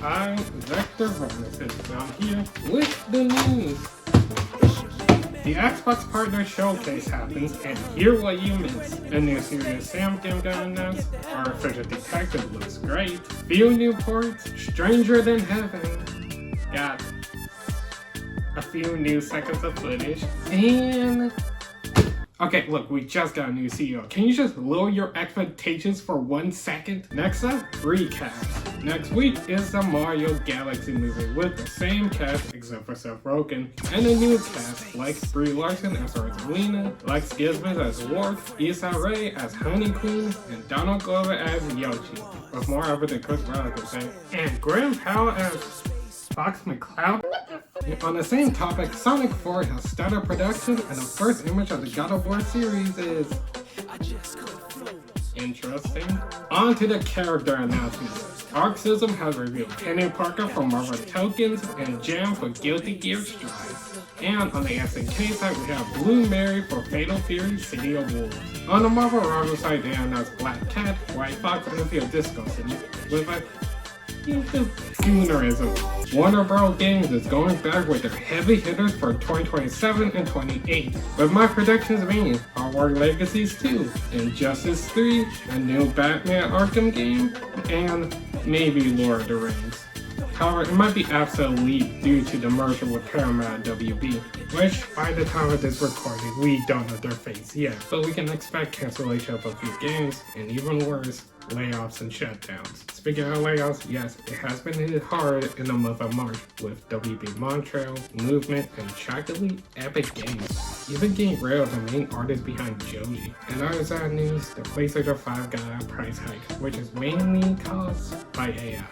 I'm Vector Bonuses. I'm here with the news. The Xbox Partner Showcase happens, and hear what you missed. A new Serious Sam game got announced, our official detective looks great, few new ports, Stranger Than Heaven, got a few new seconds of footage, and... Okay, look, we just got a new CEO. Can you just lower your expectations for 1 second? Next up, recaps. Next week is the Mario Galaxy movie with the same cast except for Seth Rogen, and a new cast like Brie Larson as Rosalina, Lex Gizmo as Worf, Issa Rae as Honey Queen, and Donald Glover as Yoshi, with more of it than Chris Rock would say, and Graham Powell as Fox McCloud. On the same topic, Sonic 4 has started production, and the first image of the God of War series is interesting. On to the character announcements. Arxism has revealed Penny Parker from Marvel Tokens and Jam for Guilty Gear Strive. And on the SNK side, we have Blue Mary for Fatal Fury City of Wolves. On the Marvel Rival side, they announced Black Cat, White Fox, and Field Disco City with a Schoonerism. Warner Bros. Games is going back with their heavy hitters for 2027 and 28, with my predictions being Hogwarts Legacies 2, Injustice 3, a new Batman Arkham game, and maybe Lord of the Rings. However, it might be obsolete due to the merger with Paramount and WB, which by the time of this recording, we don't know their face yet, but we can expect cancellation of a few games, and even worse, layoffs and shutdowns. Speaking of layoffs, yes, it has been hit hard in the month of March with WB Montreal, Movement, and shockingly Epic Games even getting rid of the main artist behind Joji. And other sad news, the PlayStation 5 got a price hike, which is mainly caused by AI.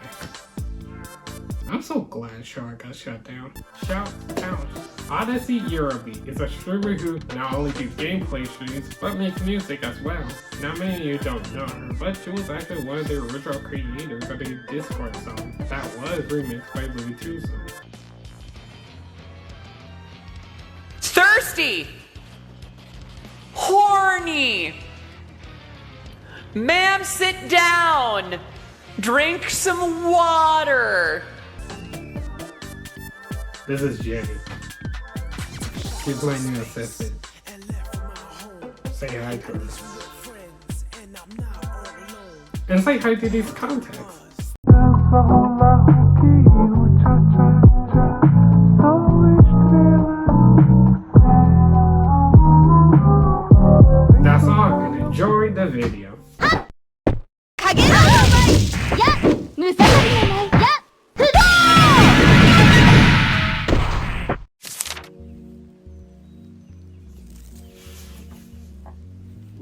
I'm so glad Shark got shut down. Shout out. Odyssey Eurobeat is a streamer who not only do gameplay streams, but makes music as well. Now many of you don't know her, but she was actually one of the original creators of the Discord song that was remixed by Louis Tuso. Thirsty! Horny! Ma'am, sit down! Drink some water! This is Jenny. She's my new assistant. Say hi to her. And say hi to these contacts. That's all, and enjoy the video.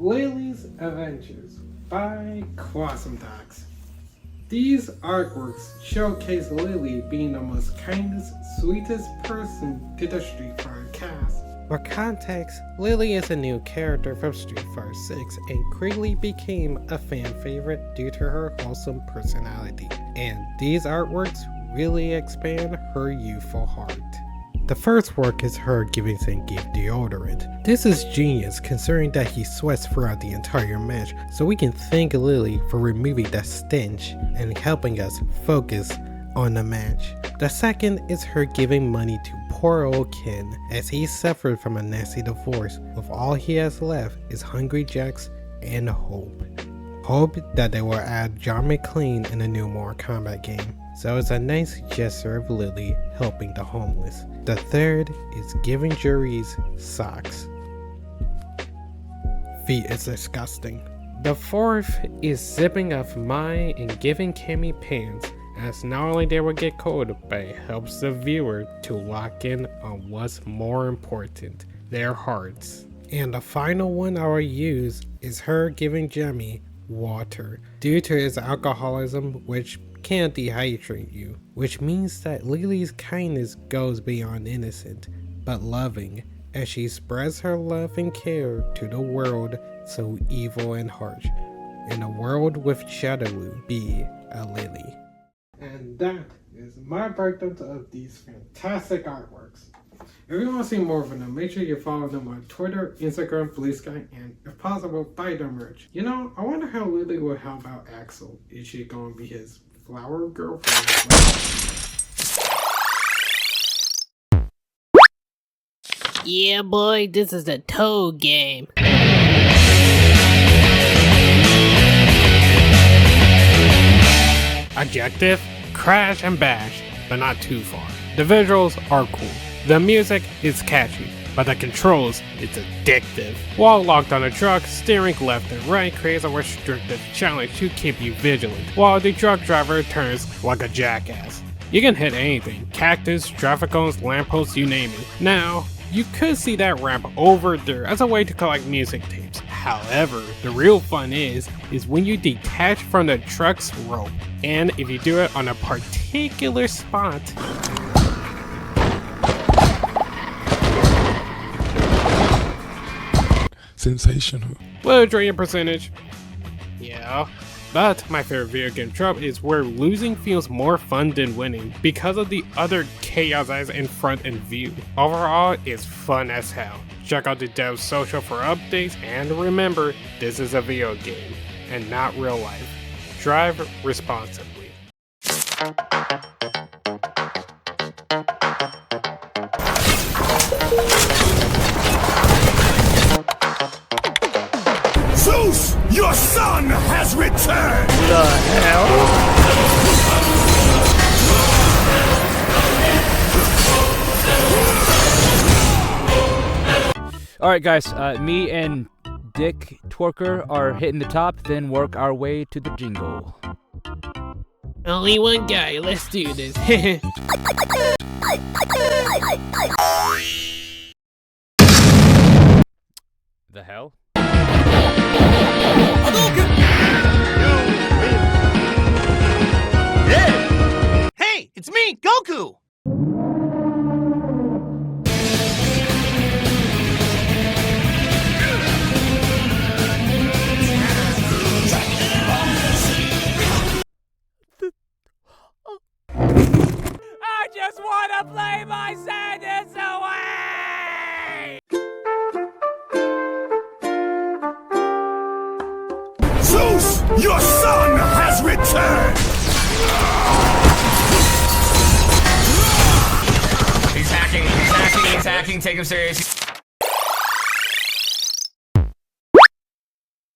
Lily's Adventures by Quasum Docs. These artworks showcase Lily being the most kindest, sweetest person to the Street Fighter cast. For context, Lily is a new character from Street Fighter 6 and quickly became a fan favorite due to her wholesome personality. And these artworks really expand her youthful heart. The first work is her giving Zangief deodorant. This is genius considering that he sweats throughout the entire match, so we can thank Lily for removing that stench and helping us focus on the match. The second is her giving money to poor old Ken as he suffered from a nasty divorce, with all he has left is Hungry Jacks and hope. Hope that they will add John McClane in the new Mortal Kombat game. So it's a nice gesture of Lily helping the homeless. The third is giving Juries socks. Feet is disgusting. The fourth is zipping off Mai and giving Cammy pants, as not only they will get cold, but it helps the viewer to lock in on what's more important, their hearts. And the final one I will use is her giving Jemmy water due to his alcoholism, which can dehydrate you, which means that Lily's kindness goes beyond innocent, but loving, as she spreads her love and care to the world so evil and harsh. In a world with Shadowloo, be a Lily. And that is my breakdown of these fantastic artworks. If you want to see more of them, make sure you follow them on Twitter, Instagram, Blue Sky, and if possible, buy their merch. You know, I wonder how Lily will help out Axel. Is she going to be his Flower girlfriend. Yeah, boy, this is the Toad game. Objective, crash and bash, but not too far. The visuals are cool. The music is catchy, but the controls, it's addictive. While locked on a truck, steering left and right creates a restrictive challenge to keep you vigilant, while the truck driver turns like a jackass. You can hit anything, cactus, traffic cones, lampposts, you name it. Now, you could see that ramp over there as a way to collect music tapes. However, the real fun is when you detach from the truck's rope, and if you do it on a particular spot. Sensational. Will drain your percentage. Yeah. But my favorite video game trope is where losing feels more fun than winning because of the other chaos eyes in front and view. Overall, it's fun as hell. Check out the dev's social for updates, and remember, this is a video game and not real life. Drive responsibly. Zeus, your son has returned! The hell? Alright guys, me and Dick Twerker are hitting the top, then work our way to the jingle. Only one guy, let's do this. The hell? Hey, it's me, Goku! I just want to play my sadness away! Zeus, your son has returned! He's hacking, take him serious.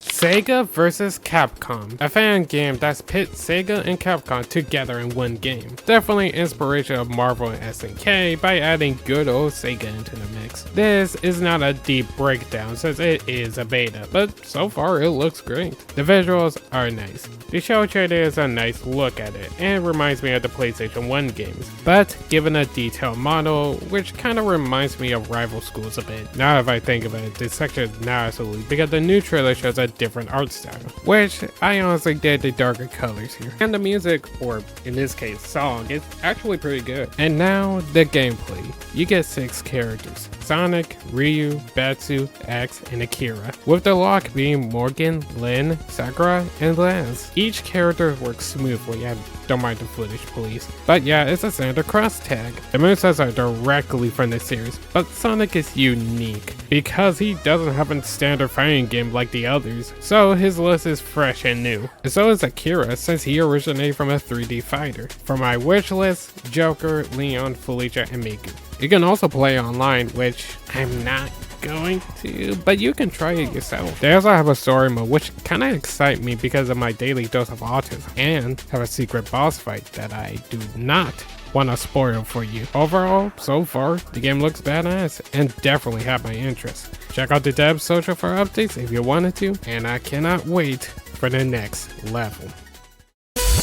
Sega vs. Capcom, a fan game that's pit Sega and Capcom together in one game. Definitely inspiration of Marvel and SNK by adding good old Sega into the mix. This is not a deep breakdown since it is a beta, but so far it looks great. The visuals are nice. The show trailer is a nice look at it and reminds me of the PlayStation 1 games, but given a detailed model, which kind of reminds me of Rival Schools a bit. Now if I think of it, this section is not absolutely because the new trailer shows a different art style, which I honestly did the darker colors here. And the music, or in this case song, is actually pretty good. And now the gameplay. You get 6 characters: Sonic, Ryu, Batsu, X, and Akira, with the lock being Morgan, Lyn, Sakura, and Laz. Each character works smoothly, and don't mind the footage please. But yeah, it's a Santa Cross tag. The movesets are directly from the series, but Sonic is unique because he doesn't have a standard fighting game like the others, so his list is fresh and new. And so is Akira, since he originated from a 3D fighter. For my wish list, Joker, Leon, Felicia, and Miku. You can also play online, which I'm not going to, but you can try it yourself. They also have a story mode, which kind of excites me because of my daily dose of autism, and have a secret boss fight that I do not want to spoil for you. Overall, so far, the game looks badass and definitely have my interest. Check out the dev's social for updates if you wanted to, and I cannot wait for the next level.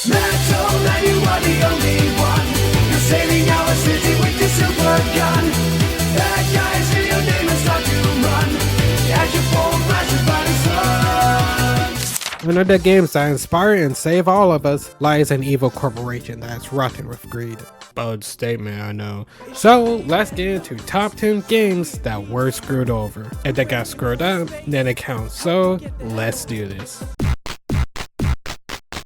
Metal, now you are the only one. You're saving our city with your super gun. Bad guys hear your name and start to run. As your form flashes by the sun. One of the games that inspire and save all of us lies an evil corporation that's rotten with greed. Bold statement, I know. So let's get into top 10 games that were screwed over. If they got screwed up, then it counts. So let's do this.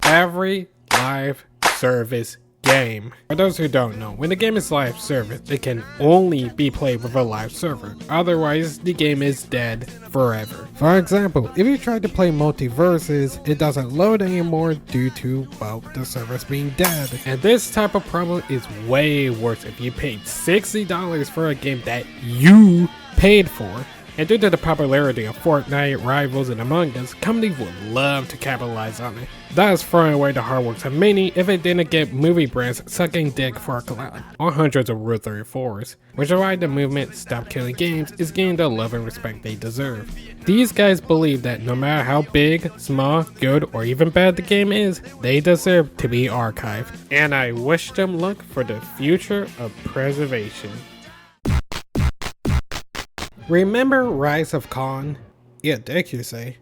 Every live service game. For those who don't know, when the game is live service, it can only be played with a live server. Otherwise, the game is dead forever. For example, if you try to play Multiverses, it doesn't load anymore due to, well, the servers being dead. And this type of problem is way worse if you paid $60 for a game that you paid for. And due to the popularity of Fortnite, Rivals, and Among Us, companies would love to capitalize on it, thus throwing away the hard work of many if it didn't get movie brands sucking dick for a collab, or hundreds of Rule 34s, which is why the movement Stop Killing Games is getting the love and respect they deserve. These guys believe that no matter how big, small, good, or even bad the game is, they deserve to be archived, and I wish them luck for the future of preservation. Remember Rise of Khan? Yeah, dick you say.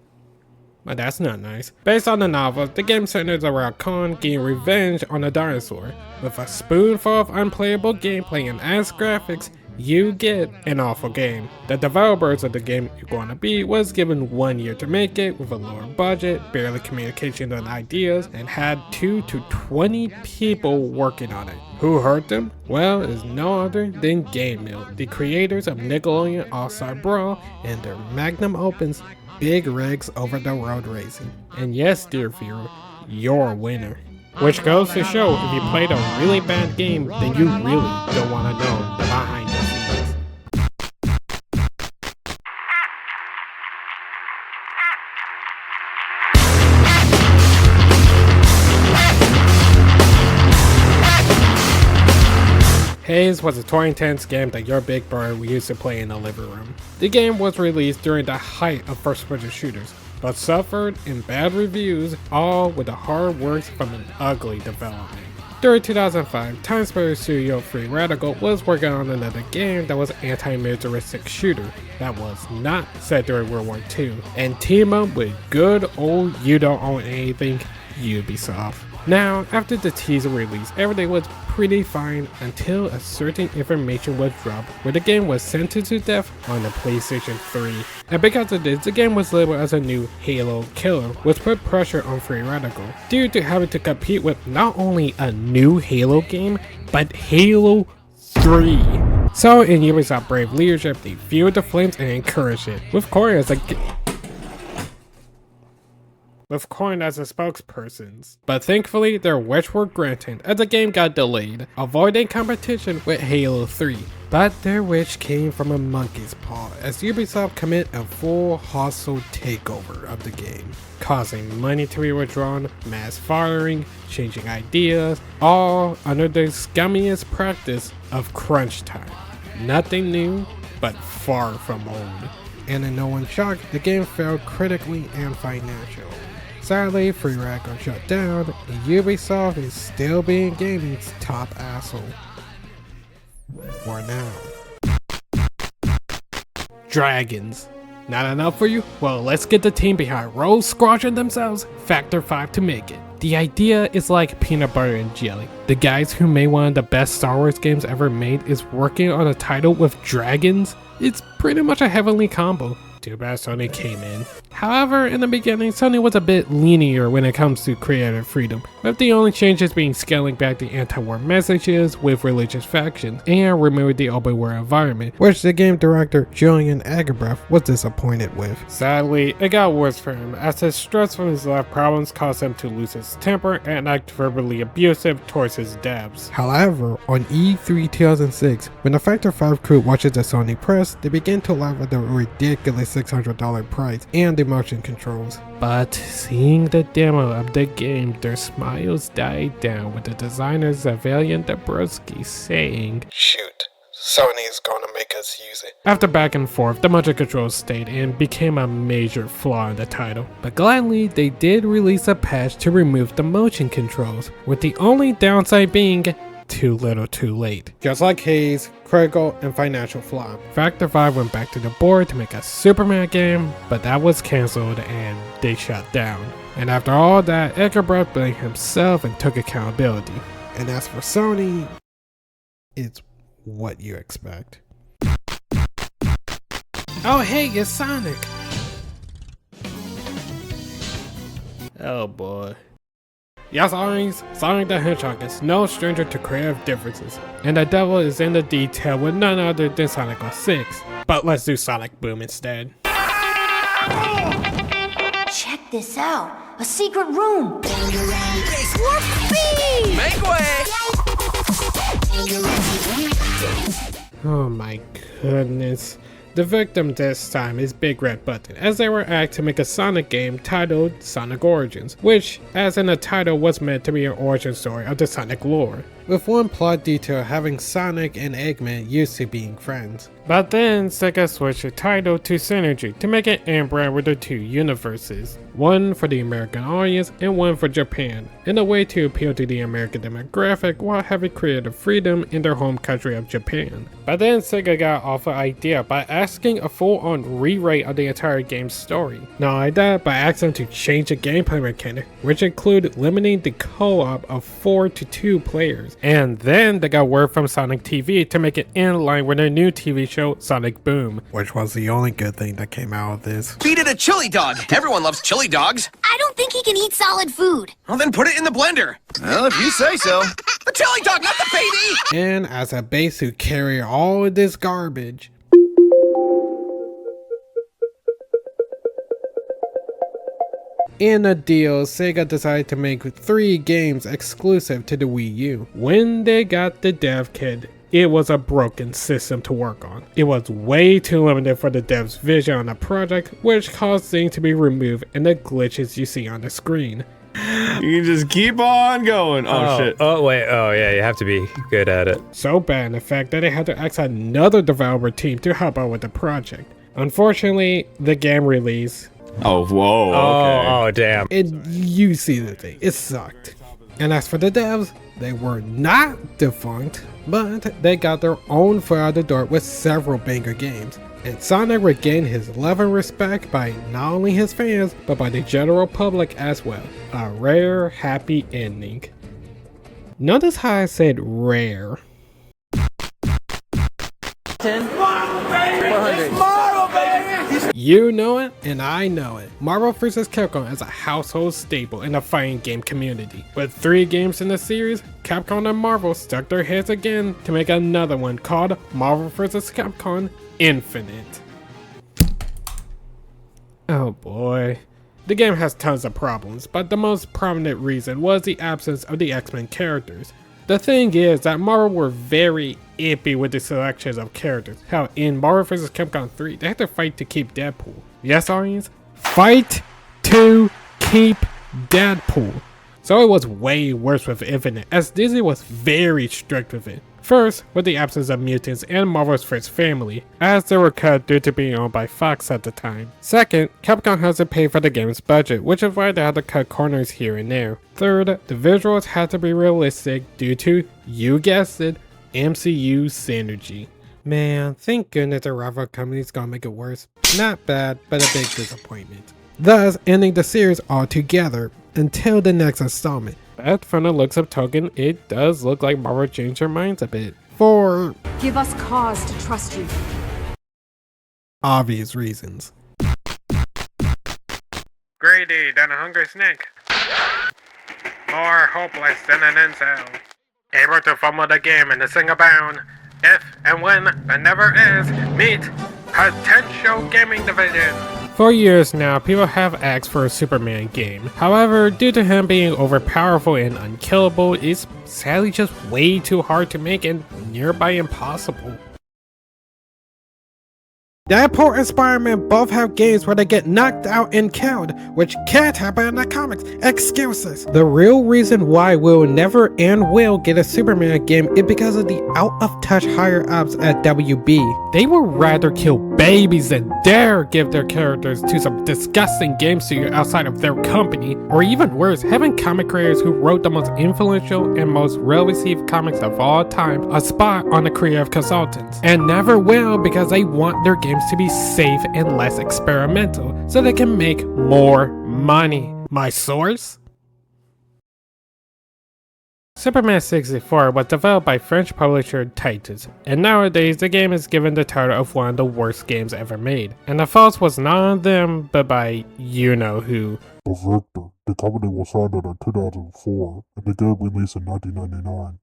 But that's not nice. Based on the novel, the game centers around Khan getting revenge on a dinosaur. With a spoonful of unplayable gameplay and ass graphics, you get an awful game. The developers of the game You're Gonna Be was given 1 year to make it with a lower budget, barely communication on ideas, and had 2 to 20 people working on it. Who hurt them? Well, it's no other than Game Mill, the creators of Nickelodeon All-Star Brawl and their magnum opus Big Rigs Over the Road Racing. And yes, dear viewer, you're a winner. Which goes to show if you played a really bad game, then you really don't want to know the behind the scenes. Haze was a 2010s game that your big brother used to play in the living room. The game was released during the height of first-person shooters, but suffered in bad reviews, all with the hard work from an ugly development. During 2005, Time Splitter studio Free Radical was working on another game that was an anti-militaristic shooter that was not set during World War II, and team up with good old You Don't Own Anything Ubisoft. Now, after the teaser release, everything was pretty fine until a certain information was dropped where the game was sentenced to death on the PlayStation 3. And because of this, the game was labeled as a new Halo killer, which put pressure on Free Radical, due to having to compete with not only a new Halo game, but Halo 3. So in Ubisoft brave leadership, they fueled the flames and encouraged it, with Corey as a spokespersons. But thankfully, their wish were granted as the game got delayed, avoiding competition with Halo 3. But their wish came from a monkey's paw as Ubisoft commit a full hostile takeover of the game, causing money to be withdrawn, mass firing, changing ideas, all under the scummiest practice of crunch time. Nothing new, but far from old. And in no one's shock, the game failed critically and financially. Sadly, Free Radical shut down, and Ubisoft is still being gaming's top asshole. For now. Dragons. Not enough for you? Well, let's get the team behind Rose squashing themselves Factor 5 to make it. The idea is like peanut butter and jelly. The guys who made one of the best Star Wars games ever made is working on a title with dragons? It's pretty much a heavenly combo. Too bad Sony came in. However, in the beginning, Sony was a bit linear when it comes to creative freedom, with the only changes being scaling back the anti-war messages with religious factions and removing the open world environment, which the game director Julian Agerbrecht was disappointed with. Sadly, it got worse for him as his stress from his life problems caused him to lose his temper and act verbally abusive towards his devs. However, on E3 2006, when the Factor 5 crew watches the Sony press, they begin to laugh at the ridiculous $600 price and the motion controls. But seeing the demo of the game, their smiles died down with the designer Zavalian Dabrowski saying, "Shoot, Sony is gonna make us use it." After back and forth, the motion controls stayed and became a major flaw in the title. But gladly, they did release a patch to remove the motion controls, with the only downside being too little too late. Just like Haze, critical, and financial flop. Factor 5 went back to the board to make a Superman game, but that was cancelled and they shut down. And after all that, Ekerbrecht blamed himself and took accountability. And as for Sony, it's what you expect. Oh hey, it's Sonic! Oh boy. Yes, audience, Sonic the Hedgehog is no stranger to creative differences, and the devil is in the detail with none other than Sonic 06. But let's do Sonic Boom instead. Check this out. A secret room. Make way! Oh my goodness. The victim this time is Big Red Button, as they were asked to make a Sonic game titled Sonic Origins, which, as in the title, was meant to be an origin story of the Sonic lore, with one plot detail having Sonic and Eggman used to being friends. But then Sega switched the title to Synergy to make it in-brand with the two universes, one for the American audience and one for Japan, in a way to appeal to the American demographic while having creative freedom in their home country of Japan. But then Sega got off the idea by asking a full-on rewrite of the entire game's story. Not only that, but asking them to change the gameplay mechanic, which included limiting the co-op of 4 to 2 players. And then they got word from Sonic TV to make it in line with their new TV show Sonic Boom, which was the only good thing that came out of this. Feed it a chili dog. Everyone loves chili dogs. I don't think he can eat solid food. Well, then put it in the blender. Well, if you say so. The chili dog, not the baby! And as a base to carry all of this garbage, in a deal, Sega decided to make 3 games exclusive to the Wii U. When they got the dev kit, it was a broken system to work on. It was way too limited for the dev's vision on the project, which caused things to be removed and the glitches you see on the screen. You can just keep on going. Oh, shit. Oh, wait. Oh, yeah, you have to be good at it. So bad in fact that they had to ask another developer team to help out with the project. Unfortunately, the game release, Oh, whoa. Okay. Oh, damn. you see the thing, it sucked. And as for the devs, they were not defunct, but they got their own foot out the door with several banger games. And Sonic regained his love and respect by not only his fans, but by the general public as well. A rare, happy ending. Notice how I said rare. 400. You know it, and I know it. Marvel vs. Capcom is a household staple in the fighting game community. With 3 games in the series, Capcom and Marvel stuck their heads again to make another one called Marvel vs. Capcom Infinite. Oh boy. The game has tons of problems, but the most prominent reason was the absence of the X-Men characters. The thing is that Marvel were very iffy with the selections of characters. How in Marvel vs. Capcom 3, they had to fight to keep Deadpool. Yes, audience? Fight to keep Deadpool. So it was way worse with Infinite, as Disney was very strict with it. First, with the absence of mutants and Marvel's first family, as they were cut due to being owned by Fox at the time. Second, Capcom has to pay for the game's budget, which is why they had to cut corners here and there. Third, the visuals had to be realistic due to, you guessed it, MCU synergy. Man, thank goodness the rival company's gonna make it worse. Not bad, but a big disappointment. Thus, ending the series altogether until the next installment. But from the looks of Token, it does look like Marvel changed their minds a bit. For Give us cause to trust you. obvious reasons. Greedy than a hungry snake. More hopeless than an incel. Able to fumble the game in a single bound. If and when the never is, meet potential gaming division. For years now, people have asked for a Superman game. However, due to him being overpowerful and unkillable, it's sadly just way too hard to make and nearby impossible. Deadpool and Spider-Man both have games where they get knocked out and killed, which can't happen in the comics. Excuses. The real reason why we'll never and will get a Superman game is because of the out-of-touch higher-ups at WB. They would rather kill babies than dare give their characters to some disgusting game studio outside of their company, or even worse, having comic creators who wrote the most influential and most well-received comics of all time a spot on the creative consultants, and never will because they want their games to be safe and less experimental so they can make more money. My source? Superman 64 was developed by French publisher Titus, and nowadays the game is given the title of one of the worst games ever made. And the fault was not on them, but by you know who. The Victor. The company was founded in 2004, and the game released in 1999.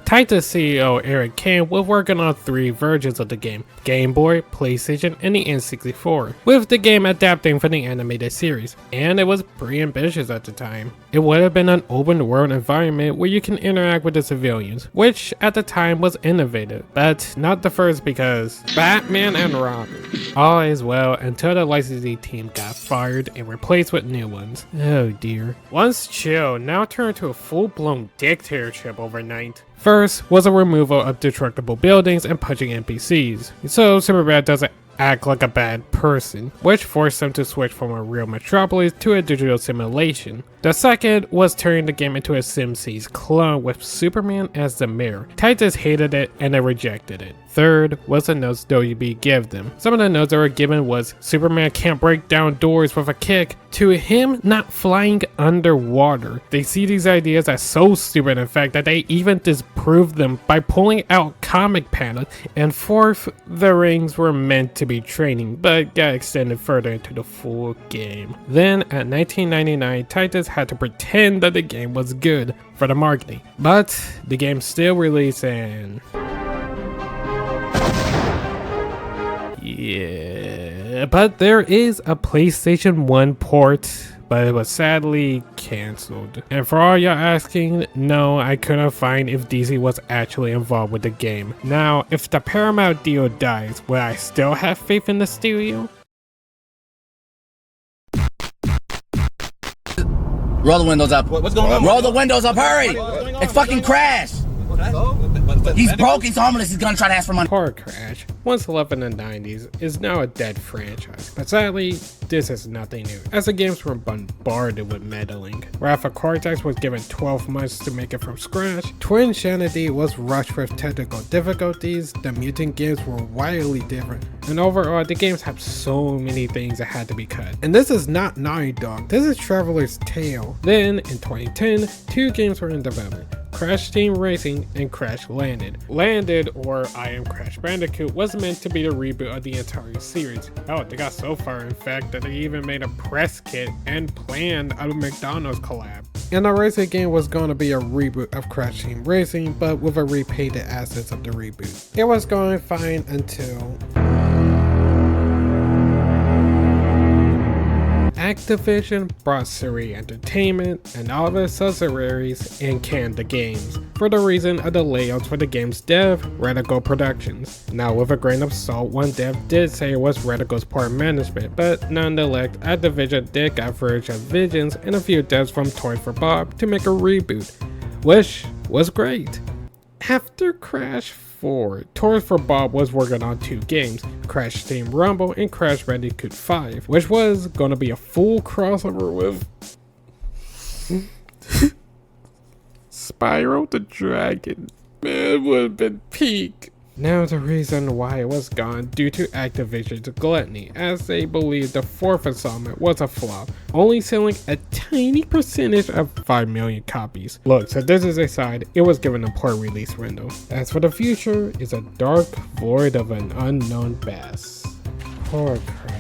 Titus CEO Eric Kane was working on 3 versions of the game: Game Boy, PlayStation, and the N64, with the game adapting from the animated series, and it was pretty ambitious at the time. It would have been an open world environment where you can interact with the civilians, which at the time was innovative, but not the first because Batman and Robin. All is well until the licensing team got fired and replaced with new ones. Oh dear. Once chill now turned to a full-blown dictatorship overnight. First was a removal of destructible buildings and punching NPCs, so Superbad doesn't act like a bad person, which forced them to switch from a real metropolis to a digital simulation. The second was turning the game into a SimCity clone with Superman as the mayor. Titus hated it and they rejected it. Third was the notes WB gave them. Some of the notes that were given was Superman can't break down doors with a kick, to him not flying underwater. They see these ideas as so stupid in fact that they even disproved them by pulling out comic panels. And fourth, the rings were meant to be training but got extended further into the full game. Then at 1999, Titus had to pretend that the game was good for the marketing, but the game still released in... yeah, but there is a PlayStation 1 port, but it was sadly cancelled. And for all y'all asking, no, I couldn't find if DC was actually involved with the game. Now, if the Paramount deal dies, will I still have faith in the studio? Roll the windows up. What's going on? Roll the windows up, hurry! It fucking crashed! He's broke, he's homeless, he's gonna try to ask for money. Poor Crash, once loved in the 90s, is now a dead franchise. But sadly, this is nothing new, as the games were bombarded with meddling. Rafa Cortex was given 12 months to make it from scratch, Twin Insanity was rushed with technical difficulties, the Mutant games were wildly different, and overall the games have so many things that had to be cut. And this is not Naughty Dog, this is Traveler's Tale. Then, in 2010, 2 games were in development: Crash Team Racing and Crash Landed. Landed, or I Am Crash Bandicoot, was meant to be the reboot of the entire series. Oh, they got so far in fact that they even made a press kit and planned a McDonald's collab. And the racing game was going to be a reboot of Crash Team Racing, but with a repainted assets of the reboot. It was going fine until... Activision brought Suri Entertainment and all of its subsidiaries and canned the games, for the reason of the layouts for the game's dev, Reticle Productions. Now with a grain of salt, one dev did say it was Reticle's poor management, but nonetheless, Activision did got Virgin Visions and a few devs from Toy for Bob to make a reboot, which was great. After Crash 4, Toys for Bob was working on 2 games, Crash Team Rumble and Crash Bandicoot 5, which was gonna be a full crossover with Spyro the Dragon. Man, it would have been peak. Now the reason why it was gone due to Activision's gluttony, as they believed the 4th installment was a flop, only selling a tiny percentage of 5 million copies. Look, so this is a side, it was given a poor release window. As for the future, it's a dark void of an unknown bass. Poor Crash.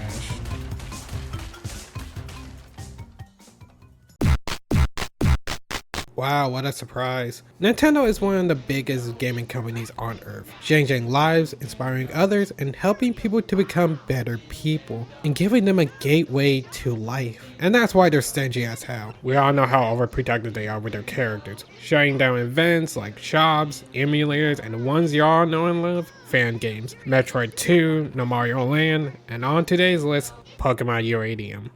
Wow, what a surprise. Nintendo is one of the biggest gaming companies on earth, changing lives, inspiring others, and helping people to become better people, and giving them a gateway to life. And that's why they're stingy as hell. We all know how overprotective they are with their characters, shutting down events like shops, emulators, and the ones y'all know and love, fan games, Metroid 2, No Mario Land, and on today's list, Pokemon Uranium.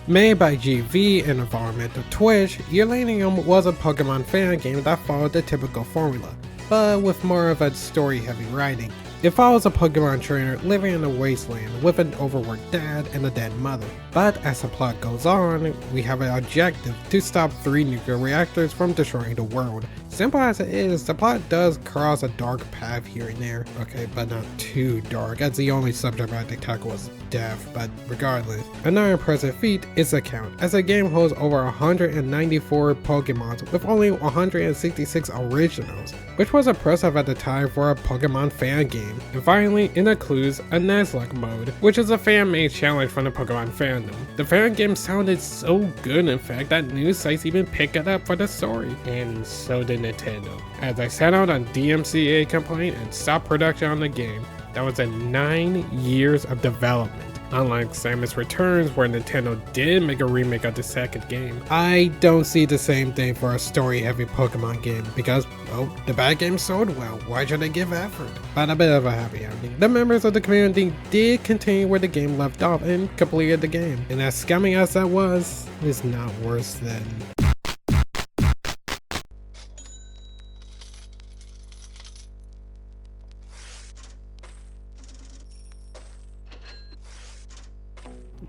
Made by GV and environmental Twitch, Uranium was a Pokemon fan game that followed the typical formula, but with more of a story-heavy writing. It follows a Pokemon trainer living in a wasteland with an overworked dad and a dead mother. But as the plot goes on, we have an objective to stop 3 nuclear reactors from destroying the world. Simple as it is, the plot does cross a dark path here and there. Okay, but not too dark, as the only subject matter they tackle was death, but regardless. Another impressive feat is the count, as the game holds over 194 Pokemons with only 166 originals, which was impressive at the time for a Pokemon fan game. And finally, it includes a Nuzlocke mode, which is a fan-made challenge from the Pokemon fandom. The fan game sounded so good, in fact, that news sites even picked it up for the story, and so did Nintendo, as I sent out a DMCA complaint and stopped production on the game. That was a 9 years of development. Unlike Samus Returns, where Nintendo did make a remake of the second game, I don't see the same thing for a story-heavy Pokemon game because, well, the bad game sold well. Why should they give effort? But a bit of a happy ending. The members of the community did continue where the game left off and completed the game. And as scummy as that was, it's not worse than...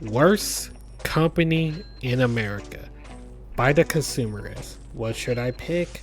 Worst company in America by the consumerists. What should I pick?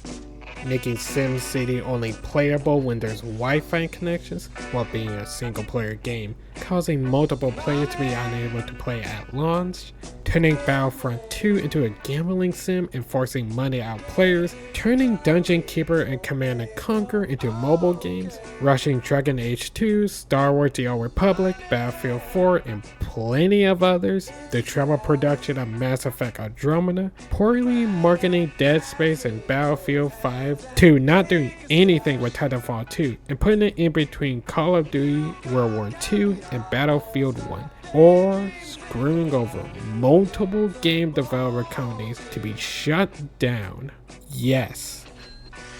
Making SimCity only playable when there's Wi-Fi connections while being a single player game, causing multiple players to be unable to play at launch, turning Battlefront 2 into a gambling sim and forcing money out players, turning Dungeon Keeper and Command & Conquer into mobile games, rushing Dragon Age 2, Star Wars The Old Republic, Battlefield 4, and plenty of others, the trouble production of Mass Effect Andromeda, poorly marketing Dead Space and Battlefield 5, to not doing anything with Titanfall 2 and putting it in between Call of Duty World War II and Battlefield 1, or screwing over multiple game developer companies to be shut down. Yes,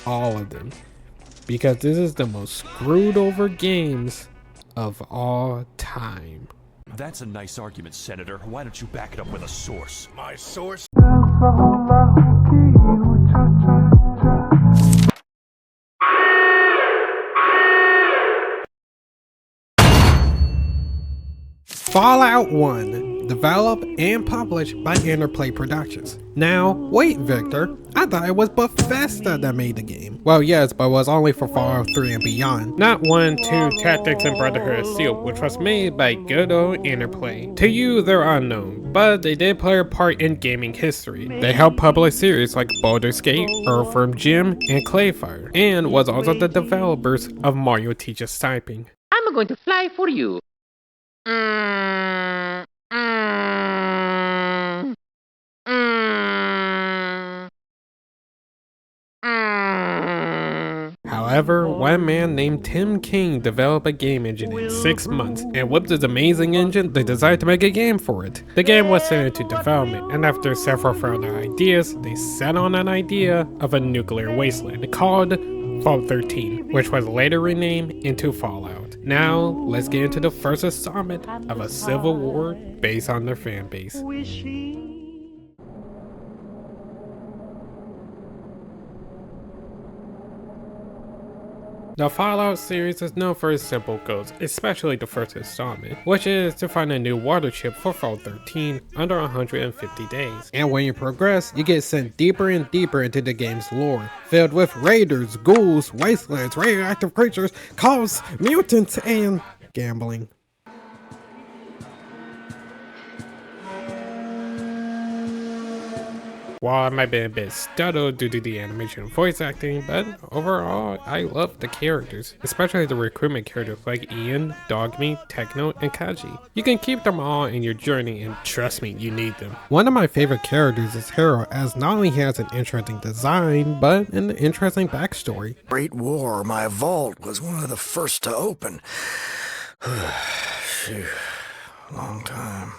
all of them, because this is the most screwed over games of all time. That's a nice argument, Senator. Why don't you back it up with a source? My source? Fallout 1, developed and published by Interplay Productions. Now, wait Victor, I thought it was Bethesda that made the game. Well yes, but it was only for Fallout 3 and beyond. Not 1, 2, Tactics and Brotherhood of Steel, which was made by good old Interplay. To you, they're unknown, but they did play a part in gaming history. They helped publish series like Baldur's Gate, Earthworm Jim, and Clayfire, and was also the developers of Mario Teaches Typing. I'm going to fly for you. However, one man named Tim King developed a game engine in 6 months, and with this amazing engine, they decided to make a game for it. The game was sent into development, and after several further ideas, they set on an idea of a nuclear wasteland called Fallout 13, which was later renamed into Fallout. Now, let's get into the first installment of a civil war based on their fan base. The Fallout series is known for its simple goals, especially the first installment, which is to find a new water chip for Fallout 13 under 150 days. And when you progress, you get sent deeper and deeper into the game's lore, filled with raiders, ghouls, wastelands, radioactive creatures, cults, mutants, and gambling. While I might be a bit stuttered due to the animation and voice acting, but overall, I love the characters, especially the recruitment characters like Ian, Dogmeat, Techno, and Kaji. You can keep them all in your journey, and trust me, you need them. One of my favorite characters is Hero, as not only he has an interesting design, but an interesting backstory. Great War, my vault was one of the first to open. Phew, long time.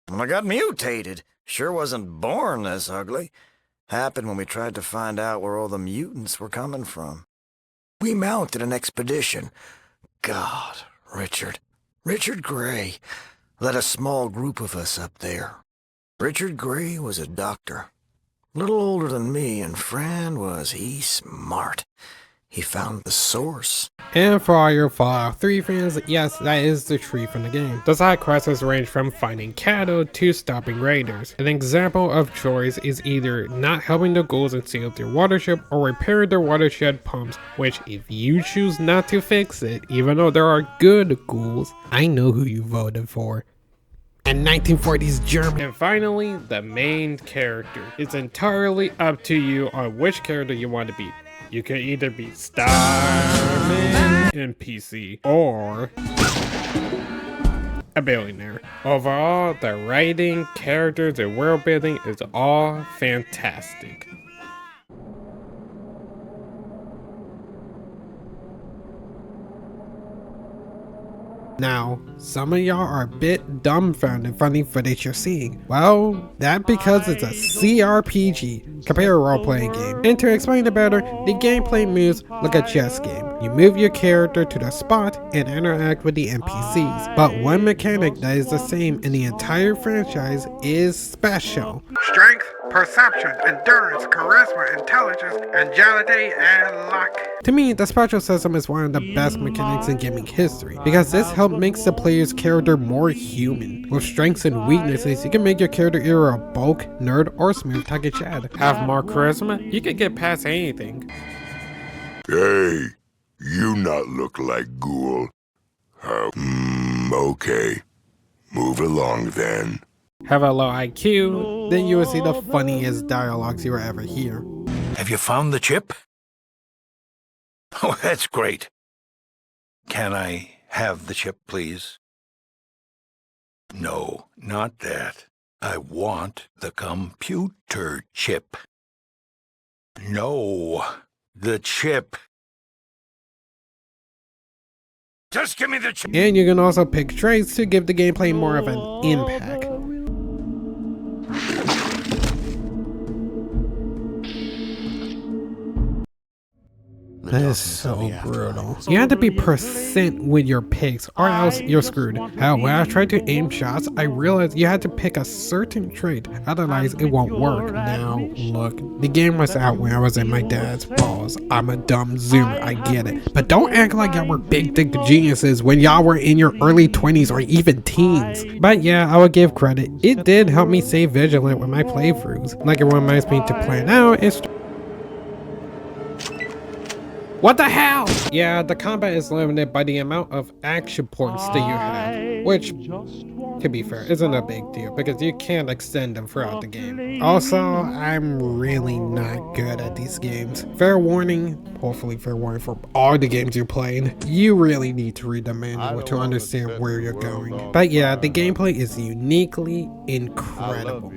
When I got mutated. Sure wasn't born this ugly. Happened when we tried to find out where all the mutants were coming from. We mounted an expedition. God, Richard Gray led a small group of us up there. Richard Gray was a doctor. Little older than me, and Fran was he smart. he found the source. And for all your Fallout 3 fans, yes, that is the tree from the game. The side quests range from finding cattle to stopping raiders. An example of choice is either not helping the ghouls and seal their watership or repairing their watershed pumps, which if you choose not to fix it, even though there are good ghouls, I know who you voted for. And 1940s Germany. And finally, the main character. It's entirely up to you on which character you want to be. You can either be Starman NPC or a billionaire. Overall, the writing, characters, and world building is all fantastic. Now, some of y'all are a bit dumbfounded from the footage you're seeing. Well, that's because it's a CRPG, computer role-playing game. And to explain it better, the gameplay moves like a chess game. You move your character to the spot and interact with the NPCs. But one mechanic that is the same in the entire franchise is special. Strength, perception, endurance, charisma, intelligence, agility, and luck. To me, the special system is one of the best mechanics in gaming history, because this helps makes the player's character more human. With strengths and weaknesses, you can make your character either a bulk, nerd, or smooth target Chad. Have more charisma? You can get past anything. Hey, you not look like ghoul. Okay. Move along then. Have a low IQ, then you will see the funniest dialogues you will ever hear. Have you found the chip? Oh, that's great. Can I have the chip, please? No, not that. I want the computer chip. No, the chip. Just give me the chip. And you can also pick traits to give the gameplay more of an impact. That is so brutal. You have to be % with your picks or else you're screwed. Hell, when I tried to aim shots, I realized you had to pick a certain trait, otherwise it won't work. Now, look, the game was out when I was in my dad's balls. I'm a dumb zoomer, I get it. But don't act like y'all were big dick geniuses when y'all were in your early 20s or even teens. But yeah, I would give credit. It did help me stay vigilant with my playthroughs. Like it reminds me to plan out and what the hell? Yeah, the combat is limited by the amount of action points that you have, which, to be fair, isn't a big deal because you can't extend them throughout the game. Also, I'm really not good at these games. Fair warning, hopefully fair warning for all the games you're playing, you really need to read the manual to understand where you're going. But yeah, the gameplay is uniquely incredible.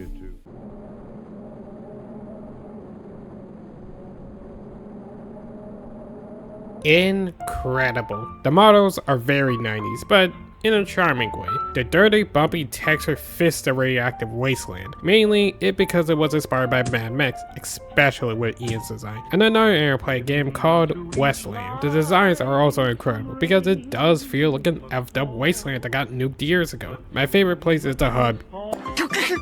Incredible. The models are very 90s, but in a charming way. The dirty, bumpy texture fits the radioactive wasteland. Mainly, because it was inspired by Mad Max, especially with Ian's design. And another Airplay game called Westland. The designs are also incredible because it does feel like an effed up wasteland that got nuked years ago. My favorite place is the hub.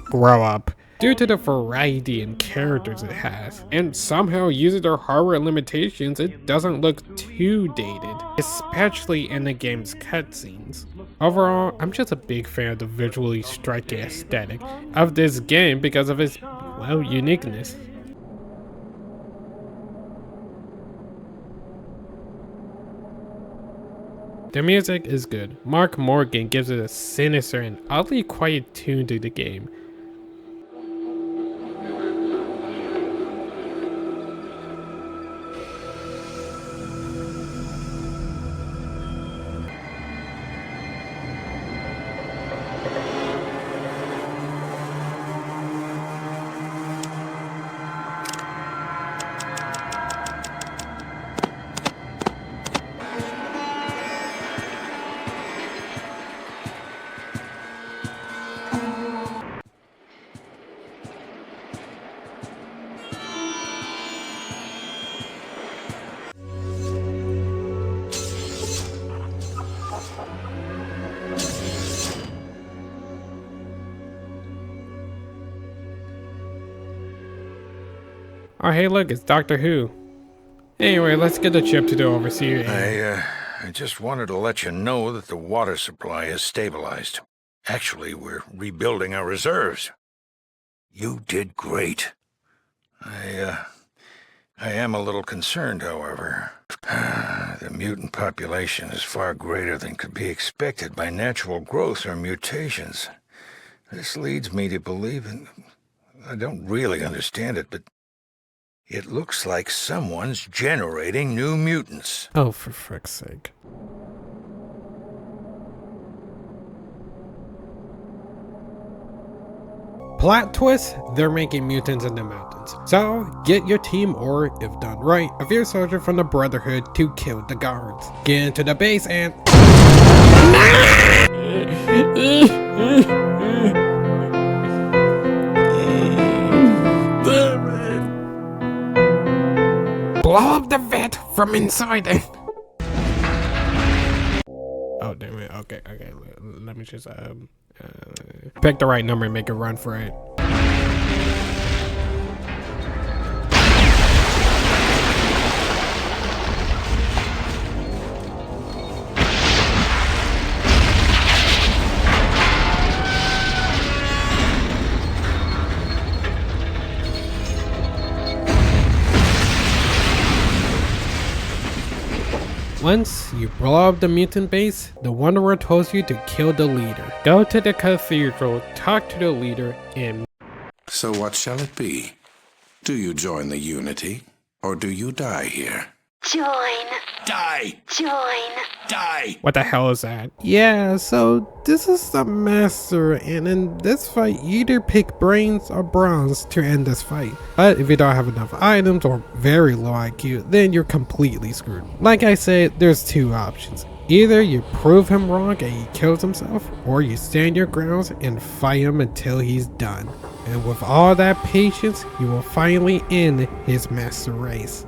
Grow up. Due to the variety in characters it has, and somehow using their hardware limitations, it doesn't look too dated, especially in the game's cutscenes. Overall, I'm just a big fan of the visually striking aesthetic of this game because of its, well, uniqueness. The music is good. Mark Morgan gives it a sinister and oddly quiet tune to the game. Oh hey look, it's Doctor Who. Anyway, let's get the chip to the overseer. I just wanted to let you know that the water supply is stabilized. Actually, we're rebuilding our reserves. You did great. I am a little concerned, however. The mutant population is far greater than could be expected by natural growth or mutations. This leads me to believe, and I don't really understand it, but it looks like someone's generating new mutants. Oh, for frick's sake. Plot twist, they're making mutants in the mountains. So, get your team or, if done right, a fear soldier from the Brotherhood to kill the guards. Get into the base and... blow up the vat from inside it. Oh, damn it. Okay. Let me just, pick the right number and make a run for it. Once you blow up the mutant base, the Wanderer tells you to kill the leader. Go to the cathedral, talk to the leader, and... So what shall it be? Do you join the Unity, or do you die here? Join. Die! Join. Die! What the hell is that? Yeah, so this is the Master, and in this fight, you either pick brains or bronze to end this fight. But if you don't have enough items or very low IQ, then you're completely screwed. Like I said, there's two options. Either you prove him wrong and he kills himself, or you stand your grounds and fight him until he's done. And with all that patience, you will finally end his master race.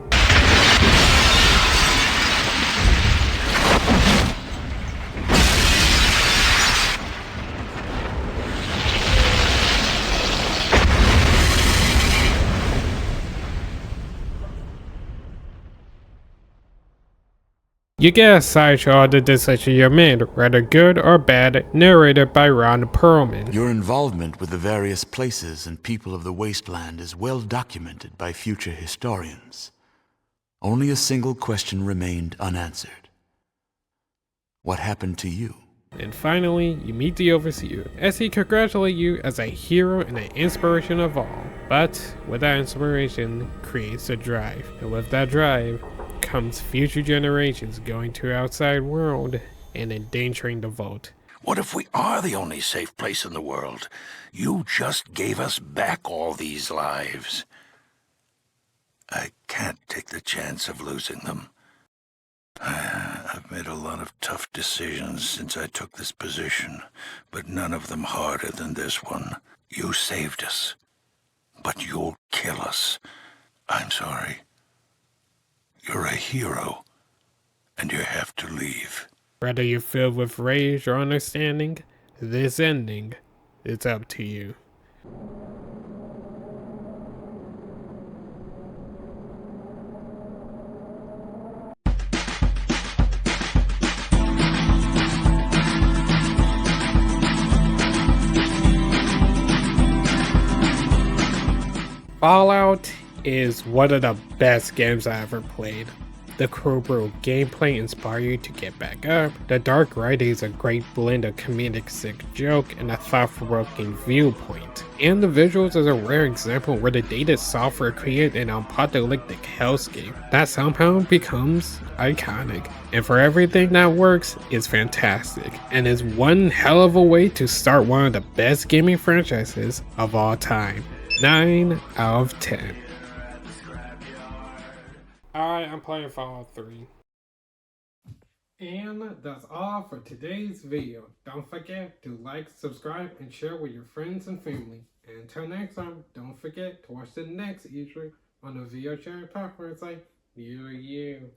You get a sideshow of the decision you made, whether good or bad, narrated by Ron Perlman. Your involvement with the various places and people of the wasteland is well documented by future historians. Only a single question remained unanswered. What happened to you? And finally, you meet the Overseer, as he congratulates you as a hero and an inspiration of all. But with that inspiration creates a drive, and with that drive comes future generations going to the outside world and endangering the vault. What if we are the only safe place in the world? You just gave us back all these lives. I can't take the chance of losing them. I've made a lot of tough decisions since I took this position, but none of them harder than this one. You saved us, but you'll kill us. I'm sorry. You're a hero, and you have to leave. Whether you're filled with rage or understanding, this ending is up to you. Fallout is one of the best games I ever played. The cool gameplay inspires you to get back up. The dark writing is a great blend of comedic sick joke and a thought-provoking viewpoint. And the visuals is a rare example where the dated software created an apocalyptic hellscape that somehow becomes iconic. And for everything that works, it's fantastic. And is one hell of a way to start one of the best gaming franchises of all time. 9 out of 10. Alright, I'm playing Fallout 3. And that's all for today's video. Don't forget to like, subscribe, and share with your friends and family. And until next time, don't forget to watch the next Easter on the video sharing platform site near you.